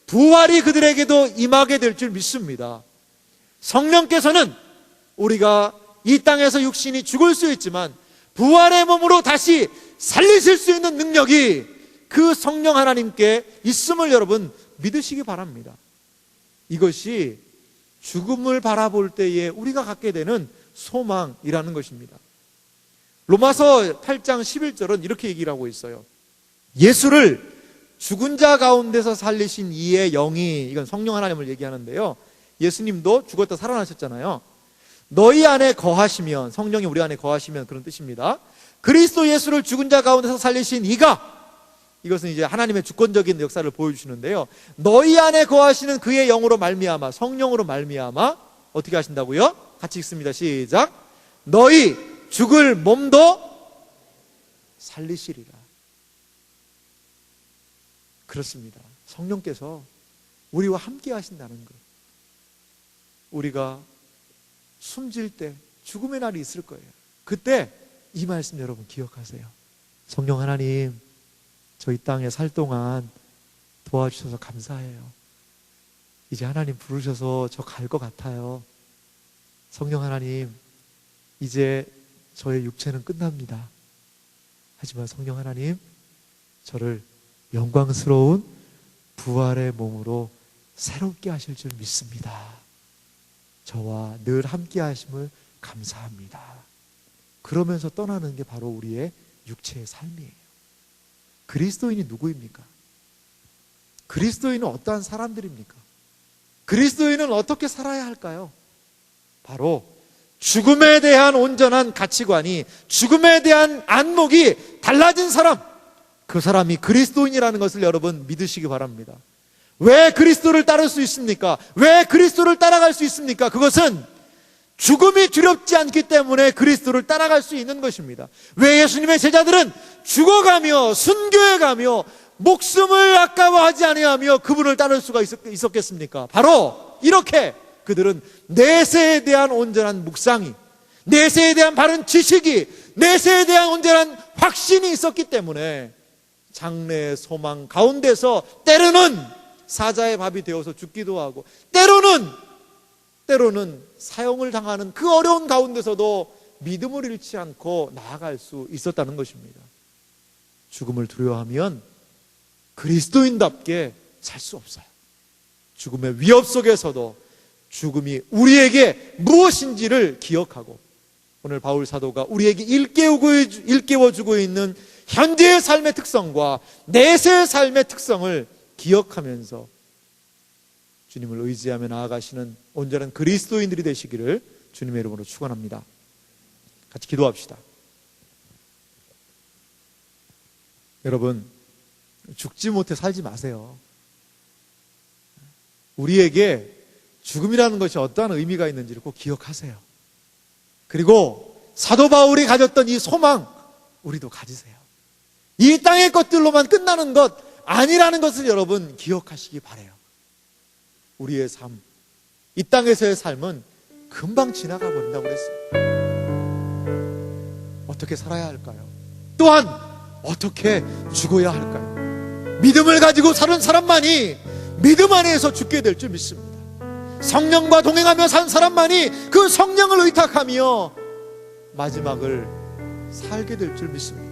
부활이 그들에게도 임하게 될 줄 믿습니다. 성령께서는 우리가 이 땅에서 육신이 죽을 수 있지만 부활의 몸으로 다시 살리실 수 있는 능력이 그 성령 하나님께 있음을 여러분 믿으시기 바랍니다. 이것이 죽음을 바라볼 때에 우리가 갖게 되는 소망이라는 것입니다. 로마서 8장 11절은 이렇게 얘기를 하고 있어요. 예수를 죽은 자 가운데서 살리신 이의 영이, 이건 성령 하나님을 얘기하는데요, 예수님도 죽었다 살아나셨잖아요. 너희 안에 거하시면, 성령이 우리 안에 거하시면 그런 뜻입니다. 그리스도 예수를 죽은 자 가운데서 살리신 이가, 이것은 이제 하나님의 주권적인 역사를 보여주시는데요, 너희 안에 거하시는 그의 영으로 말미암아, 성령으로 말미암아 어떻게 하신다고요? 같이 읽습니다. 시작. 너희 죽을 몸도 살리시리라. 그렇습니다. 성령께서 우리와 함께 하신다는 것. 우리가 숨질 때 죽음의 날이 있을 거예요. 그때 이 말씀 여러분 기억하세요. 성령 하나님, 저 이 땅에 살 동안 도와주셔서 감사해요. 이제 하나님 부르셔서 저 갈 것 같아요. 성령 하나님, 이제 저의 육체는 끝납니다. 하지만 성령 하나님, 저를 영광스러운 부활의 몸으로 새롭게 하실 줄 믿습니다. 저와 늘 함께 하심을 감사합니다. 그러면서 떠나는 게 바로 우리의 육체의 삶이에요. 그리스도인이 누구입니까? 그리스도인은 어떠한 사람들입니까? 그리스도인은 어떻게 살아야 할까요? 바로 죽음에 대한 온전한 가치관이, 죽음에 대한 안목이 달라진 사람, 그 사람이 그리스도인이라는 것을 여러분 믿으시기 바랍니다. 왜 그리스도를 따를 수 있습니까? 왜 그리스도를 따라갈 수 있습니까? 그것은 죽음이 두렵지 않기 때문에 그리스도를 따라갈 수 있는 것입니다. 왜 예수님의 제자들은 죽어가며 순교해가며 목숨을 아까워하지 아니하며 그분을 따를 수가 있었겠습니까? 바로 이렇게 그들은 내세에 대한 온전한 묵상이, 내세에 대한 바른 지식이, 내세에 대한 온전한 확신이 있었기 때문에 장래의 소망 가운데서 때로는 사자의 밥이 되어서 죽기도 하고, 때로는 사형을 당하는 그 어려운 가운데서도 믿음을 잃지 않고 나아갈 수 있었다는 것입니다. 죽음을 두려워하면 그리스도인답게 살 수 없어요. 죽음의 위협 속에서도 죽음이 우리에게 무엇인지를 기억하고, 오늘 바울 사도가 우리에게 일깨워주고 있는 현재의 삶의 특성과 내세의 삶의 특성을 기억하면서 주님을 의지하며 나아가시는 온전한 그리스도인들이 되시기를 주님의 이름으로 축원합니다. 같이 기도합시다. 여러분, 죽지 못해 살지 마세요. 우리에게 죽음이라는 것이 어떠한 의미가 있는지를 꼭 기억하세요. 그리고 사도 바울이 가졌던 이 소망, 우리도 가지세요. 이 땅의 것들로만 끝나는 것 아니라는 것을 여러분 기억하시기 바라요. 우리의 삶, 이 땅에서의 삶은 금방 지나가 버린다고 그랬어요. 어떻게 살아야 할까요? 또한 어떻게 죽어야 할까요? 믿음을 가지고 사는 사람만이 믿음 안에서 죽게 될 줄 믿습니다. 성령과 동행하며 산 사람만이 그 성령을 의탁하며 마지막을 살게 될 줄 믿습니다.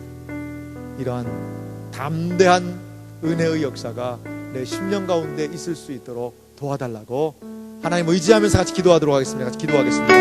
이러한 담대한 은혜의 역사가 내 심령 가운데 있을 수 있도록 도와달라고 하나님 의지하면서 같이 기도하도록 하겠습니다. 같이 기도하겠습니다.